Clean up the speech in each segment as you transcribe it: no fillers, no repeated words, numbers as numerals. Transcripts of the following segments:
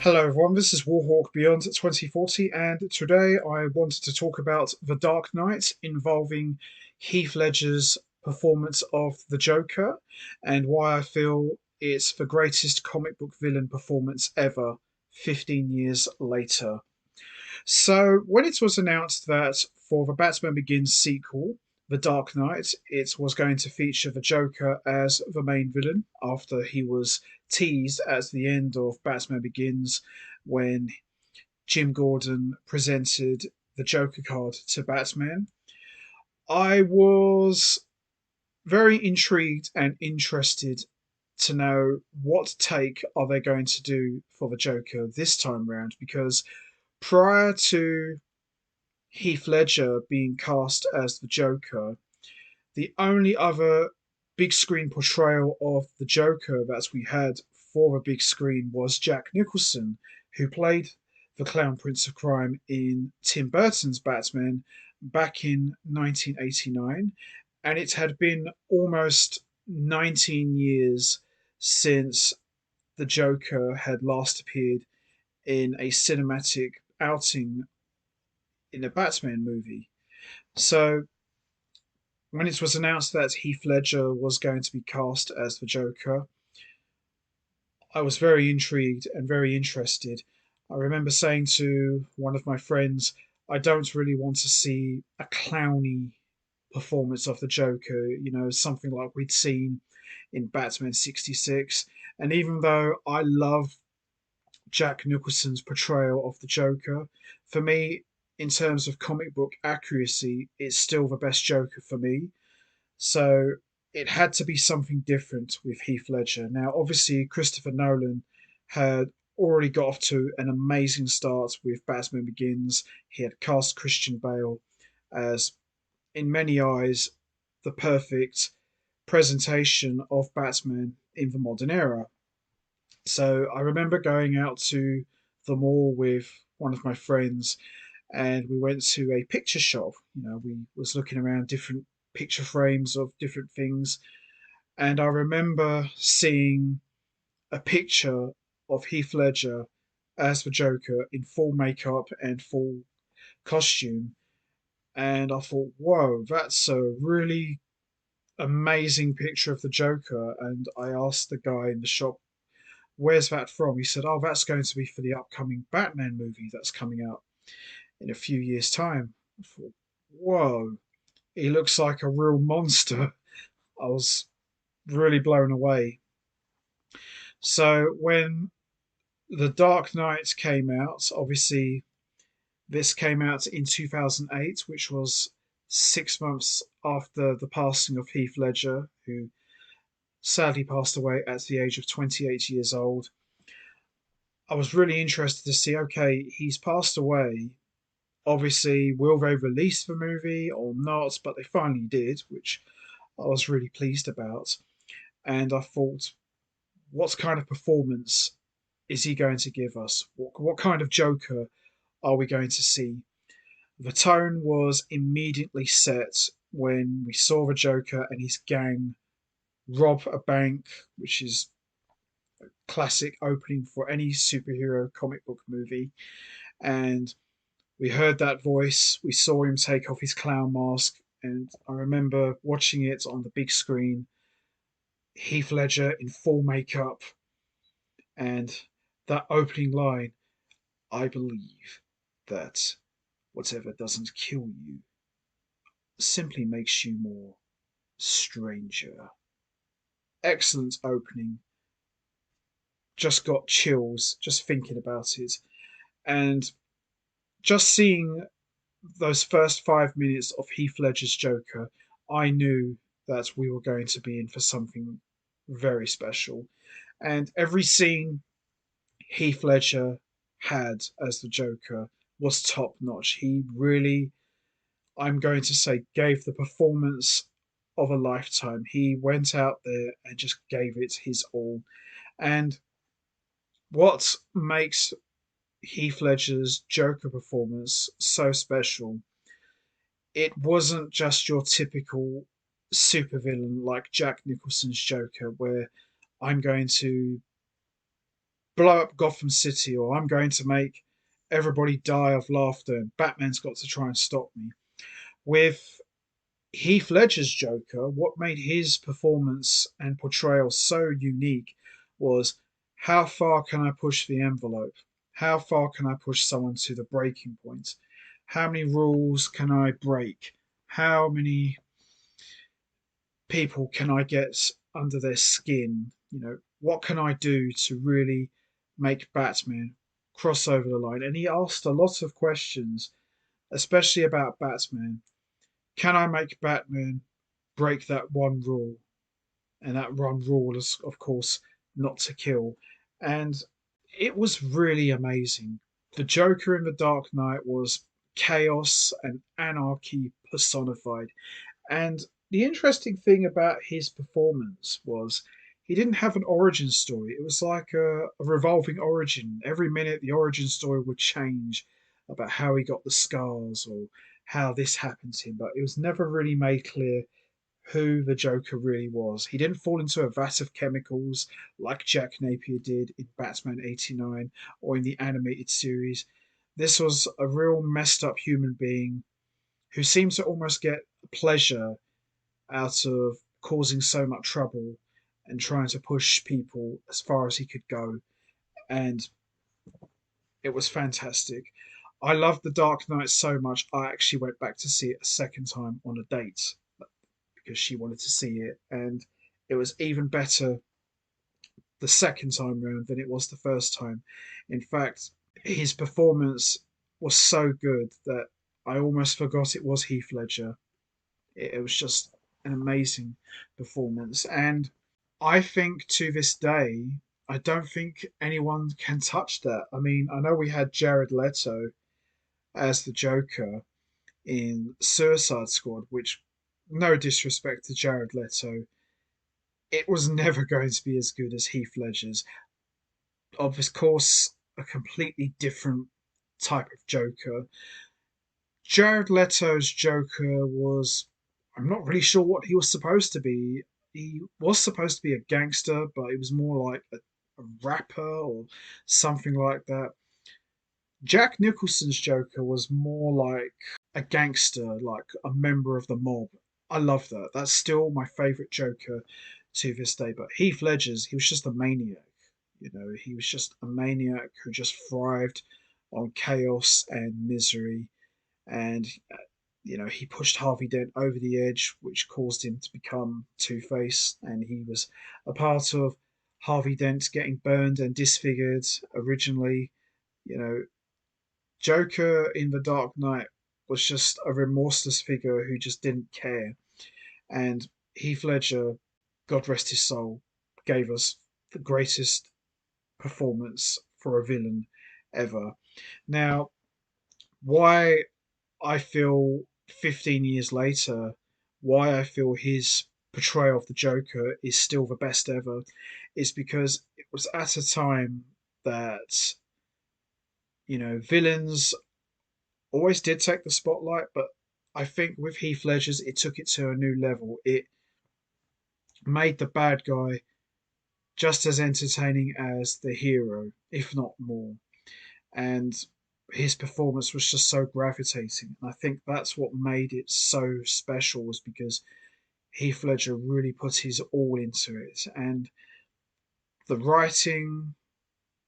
Hello everyone, this is Warhawk Beyond 2040, and today I wanted to talk about The Dark Knight involving Heath Ledger's performance of the Joker and why I feel it's the greatest comic book villain performance ever, 15 years later. So, when it was announced that for the Batman Begins sequel, The Dark Knight, it was going to feature the Joker as the main villain after he was teased at the end of Batman Begins when Jim Gordon presented the Joker card to Batman. I was very intrigued and interested to know what take are they going to do for the Joker this time round because prior to Heath Ledger being cast as the Joker, the only other big screen portrayal of the Joker that we had for a big screen was Jack Nicholson, who played the Clown Prince of Crime in Tim Burton's Batman back in 1989. And it had been almost 19 years since the Joker had last appeared in a cinematic outing in a Batman movie. So when it was announced that Heath Ledger was going to be cast as the Joker, I was very intrigued and very interested. I remember saying to one of my friends, I don't really want to see a clowny performance of the Joker, something like we'd seen in Batman 66. And even though I love Jack Nicholson's portrayal of the Joker, for me, in terms of comic book accuracy, it's still the best Joker for me. So it had to be something different with Heath Ledger. Now, obviously, Christopher Nolan had already got off to an amazing start with Batman Begins. He had cast Christian Bale as, in many eyes, the perfect presentation of Batman in the modern era. So I remember going out to the mall with one of my friends and we went to a picture shop. We was looking around different picture frames of different things, and I remember seeing a picture of Heath Ledger as the Joker in full makeup and full costume, and I thought, "Whoa, that's a really amazing picture of the Joker." And I asked the guy in the shop, "Where's that from?" He said, "Oh, that's going to be for the upcoming Batman movie that's coming out in a few years' time." I thought, "Whoa." He looks like a real monster. I was really blown away. So when The Dark Knight came out, obviously this came out in 2008, which was 6 months after the passing of Heath Ledger, who sadly passed away at the age of 28 years old. I was really interested to see, okay, he's passed away. Obviously, will they release the movie or not? But they finally did, which I was really pleased about. And I thought, what kind of performance is he going to give us? What kind of Joker are we going to see? The tone was immediately set when we saw the Joker and his gang rob a bank, which is a classic opening for any superhero comic book movie. And we heard that voice, we saw him take off his clown mask, and I remember watching it on the big screen. Heath Ledger in full makeup, and that opening line, I believe that whatever doesn't kill you simply makes you more stranger. Excellent opening. Just got chills just thinking about it. And just seeing those first 5 minutes of Heath Ledger's Joker, I knew that we were going to be in for something very special. And every scene Heath Ledger had as the Joker was top notch. He really, I'm going to say, gave the performance of a lifetime. He went out there and just gave it his all. And what makes Heath Ledger's Joker performance so special, it wasn't just your typical supervillain like Jack Nicholson's Joker, where I'm going to blow up Gotham City, or I'm going to make everybody die of laughter, and Batman's got to try and stop me. With Heath Ledger's Joker, what made his performance and portrayal so unique was, how far can I push the envelope? How far can I push someone to the breaking point? How many rules can I break? How many people can I get under their skin? What can I do to really make Batman cross over the line? And he asked a lot of questions, especially about Batman. Can I make Batman break that one rule? And that one rule is, of course, not to kill. And it was really amazing. The Joker in The Dark Knight was chaos and anarchy personified. And the interesting thing about his performance was, he didn't have an origin story. It was like a revolving origin. Every minute, the origin story would change about how he got the scars or how this happened to him. But it was never really made clear who the Joker really was. He didn't fall into a vat of chemicals like Jack Napier did in Batman 89 or in the animated series. This was a real messed up human being who seemed to almost get pleasure out of causing so much trouble and trying to push people as far as he could go. And it was fantastic. I loved The Dark Knight so much, I actually went back to see it a second time on a date because she wanted to see it. And it was even better the second time round than it was the first time. In fact, his performance was so good that I almost forgot it was Heath Ledger. It was just an amazing performance. And I think to this day, I don't think anyone can touch that. I mean, I know we had Jared Leto as the Joker in Suicide Squad, which, no disrespect to Jared Leto, it was never going to be as good as Heath Ledger's. Of course, a completely different type of Joker. Jared Leto's Joker was, I'm not really sure what he was supposed to be. He was supposed to be a gangster, but it was more like a rapper or something like that. Jack Nicholson's Joker was more like a gangster, like a member of the mob. I love that. That's still my favourite Joker to this day. But Heath Ledger's, he was just a maniac. He was just a maniac who just thrived on chaos and misery. And, he pushed Harvey Dent over the edge, which caused him to become Two Face. And he was a part of Harvey Dent getting burned and disfigured originally. You know, Joker in The Dark Knight was just a remorseless figure who just didn't care. And Heath Ledger, God rest his soul, gave us the greatest performance for a villain ever. Now, why I feel 15 years later, why I feel his portrayal of the Joker is still the best ever, is because it was at a time that, villains always did take the spotlight, but I think with Heath Ledger's, it took it to a new level. It made the bad guy just as entertaining as the hero, if not more. And his performance was just so gravitating. And I think that's what made it so special, was because Heath Ledger really put his all into it. And the writing,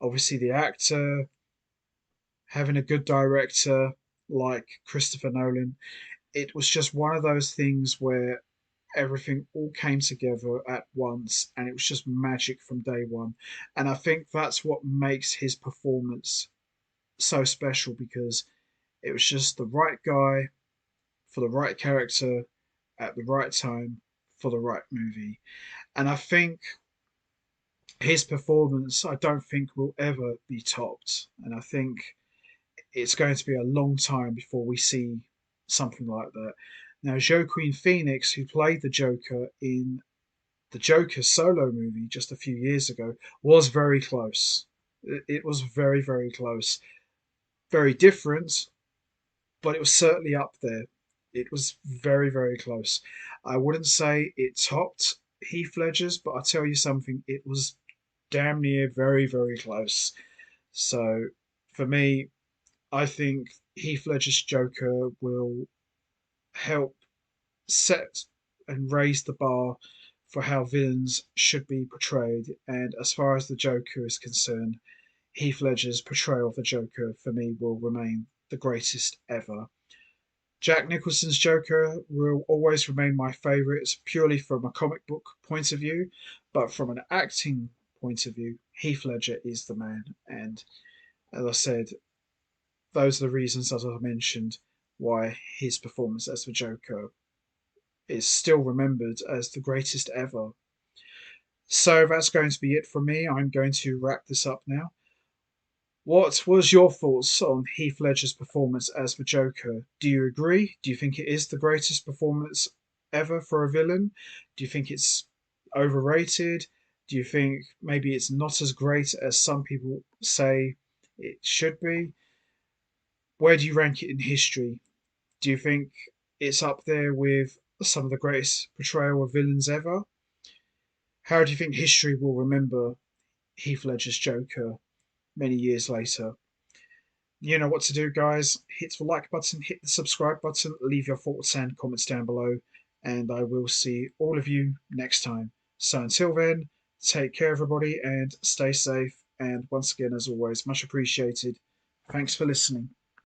obviously the actor, having a good director like Christopher Nolan, it was just one of those things where everything all came together at once and it was just magic from day one. And I think that's what makes his performance so special, because it was just the right guy for the right character at the right time for the right movie. And I think his performance, I don't think will ever be topped. And I think it's going to be a long time before we see something like that. Now, Joaquin Phoenix, who played the Joker in the Joker solo movie just a few years ago, was very close. It was very, very close. Very different, but it was certainly up there. It was very, very close. I wouldn't say it topped Heath Ledger's, but I tell you something, it was damn near very, very close. So for me, I think Heath Ledger's Joker will help set and raise the bar for how villains should be portrayed. And as far as the Joker is concerned, Heath Ledger's portrayal of the Joker for me will remain the greatest ever. Jack Nicholson's Joker will always remain my favourite, purely from a comic book point of view, but from an acting point of view, Heath Ledger is the man. And as I said, those are the reasons, as I mentioned, why his performance as the Joker is still remembered as the greatest ever. So that's going to be it from me. I'm going to wrap this up now. What was your thoughts on Heath Ledger's performance as the Joker? Do you agree? Do you think it is the greatest performance ever for a villain? Do you think it's overrated? Do you think maybe it's not as great as some people say it should be? Where do you rank it in history? Do you think it's up there with some of the greatest portrayal of villains ever? How do you think history will remember Heath Ledger's Joker many years later? You know what to do, guys. Hit the like button, hit the subscribe button, leave your thoughts and comments down below, and I will see all of you next time. So until then, take care, everybody, and stay safe. And once again, as always, much appreciated. Thanks for listening.